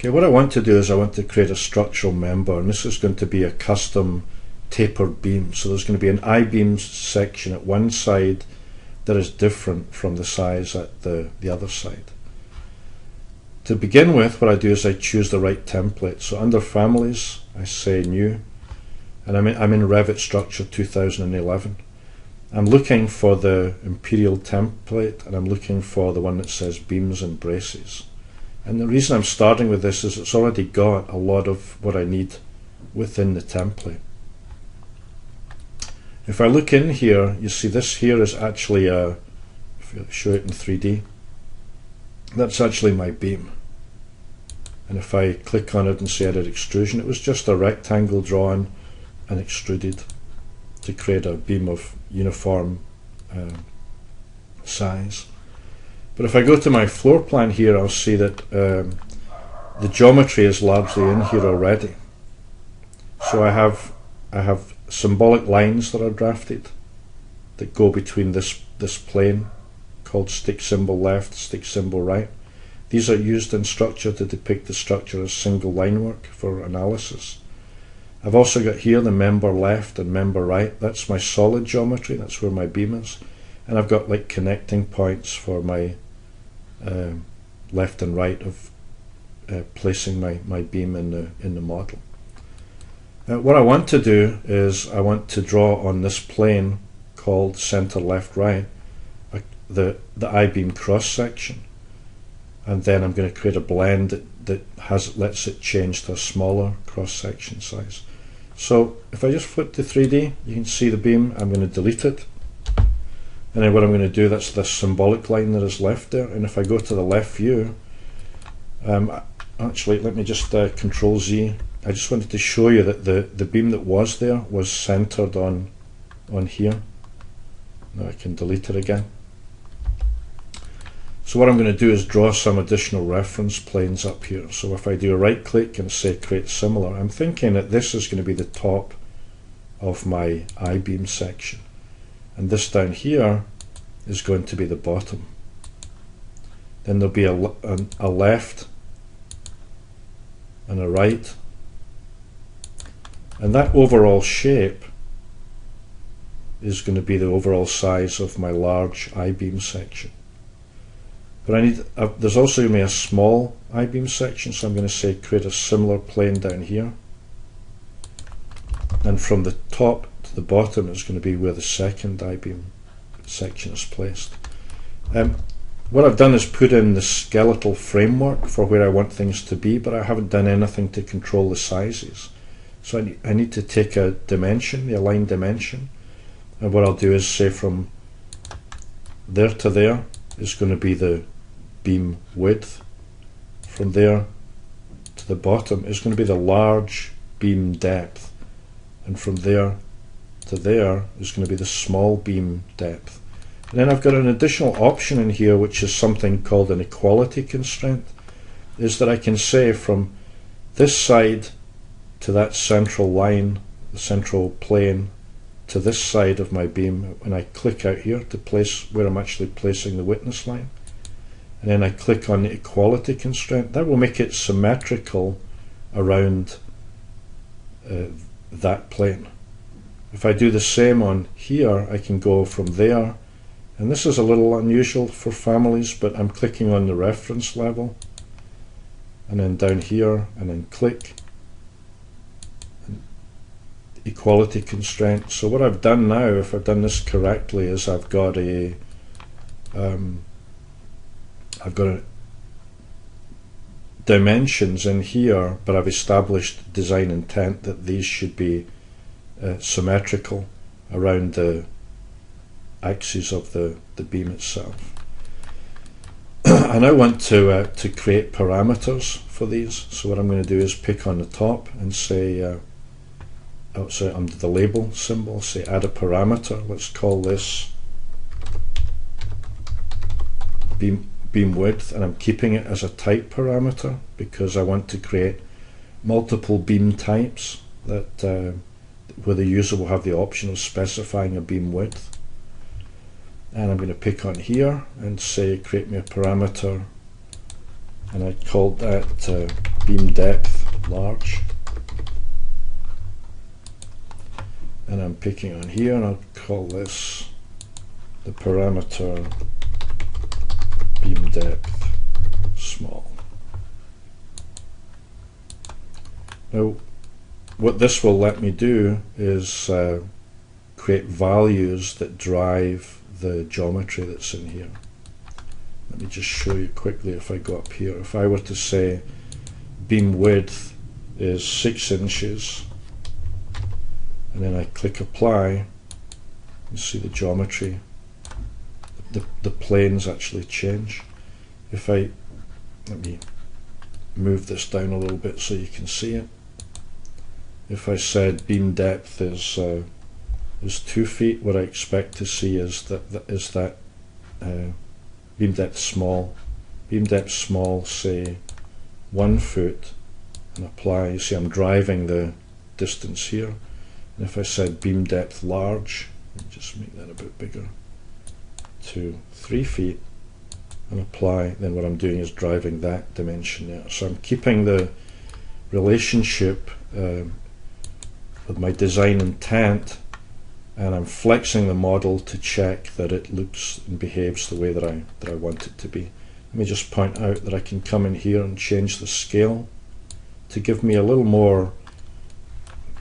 Okay, what I want to do is I want to create a structural member, and this is going to be a custom tapered beam. So there's going to be an I-beam section at one side that is different from the size at the other side. To begin with, what I do is I choose the right template. So under Families, I say New, and I'm in Revit Structure 2011. I'm looking for the Imperial template, and I'm looking for the one that says Beams and Braces. And the reason I'm starting with this is it's already got a lot of what I need within the template. If I look in here, you see this here is actually a, if I show it in 3D, that's actually my beam. And if I click on it and say Edit Extrusion, it was just a rectangle drawn and extruded to create a beam of uniform size. But if I go to my floor plan here, I'll see that the geometry is largely in here already. So I have symbolic lines that are drafted that go between this plane called stick symbol left, stick symbol right. These are used in structure to depict the structure as single line work for analysis. I've also got here the member left and member right. That's my solid geometry, that's where my beam is. And I've got like connecting points for my left and right of placing my beam in the model. What I want to do is I want to draw on this plane called center left right the I-beam cross section, and then I'm going to create a blend that lets it change to a smaller cross section size. So if I just flip to 3D, you can see the beam. I'm going to delete it, and then what I'm going to do, that's this symbolic line that is left there. And if I go to the left view, actually let me just Control Z. I just wanted to show you that the beam that was there was centered on here. Now I can delete it again. So what I'm going to do is draw some additional reference planes up here. So if I do a right click and say Create Similar, I'm thinking that this is going to be the top of my I-beam section, and this down here is going to be the bottom. Then there'll be a left and a right, and that overall shape is going to be the overall size of my large I-beam section. But there's also going to be a small I-beam section, so I'm going to say create a similar plane down here, and from the top to the bottom is going to be where the second I-beam section is placed. What I've done is put in the skeletal framework for where I want things to be, but I haven't done anything to control the sizes. So I need to take a dimension, the align dimension, and what I'll do is say from there to there is going to be the beam width. From there to the bottom is going to be the large beam depth, and from there to there is going to be the small beam depth. And then I've got an additional option in here, which is something called an equality constraint, is that I can say from this side to that central line, the central plane, to this side of my beam, and I click out here to place where I'm actually placing the witness line, and then I click on the equality constraint. That will make it symmetrical around that plane. If I do the same on here, I can go from there, and this is a little unusual for Families, but I'm clicking on the reference level, and then down here, and then click, equality constraint. So what I've done now, if I've done this correctly, is I've got a dimensions in here, but I've established design intent that these should be symmetrical around the axis of the beam itself. I now want to create parameters for these. So what I'm going to do is pick on the top and say outside under the label symbol, say add a parameter. Let's call this beam width, and I'm keeping it as a type parameter because I want to create multiple beam types that where the user will have the option of specifying a beam width. And I'm going to pick on here and say create me a parameter, and I called that beam depth large, and I'm picking on here, and I'll call this the parameter beam depth small. Now what this will let me do is create values that drive the geometry that's in here. Let me just show you quickly. If I go up here, if I were to say beam width is 6 inches, and then I click apply, you see the geometry, the planes actually change. If I, let me move this down a little bit so you can see it. If I said beam depth is 2 feet, what I expect to see is that beam depth small. Beam depth small, say 1 foot, and apply. You see I'm driving the distance here. And if I said beam depth large, let me just make that a bit bigger, to 3 feet, and apply, then what I'm doing is driving that dimension there. So I'm keeping the relationship with my design intent, and I'm flexing the model to check that it looks and behaves the way that I want it to be. Let me just point out that I can come in here and change the scale to give me a little more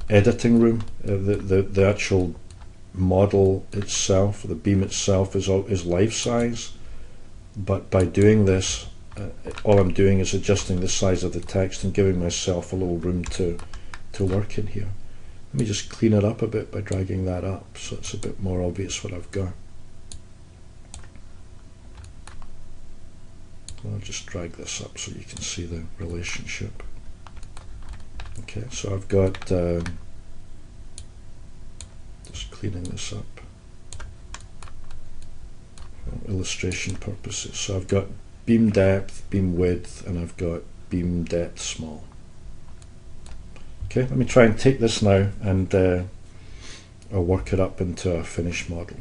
editing room. The actual model itself, the beam itself, is life size, but by doing this, all I'm doing is adjusting the size of the text and giving myself a little room to work in here. Let me just clean it up a bit by dragging that up so it's a bit more obvious what I've got. I'll just drag this up so you can see the relationship. Okay, so I've got, just cleaning this up for illustration purposes. So I've got beam depth, beam width, and I've got beam depth small. Okay, let me try and take this now, and I'll work it up into a finished model.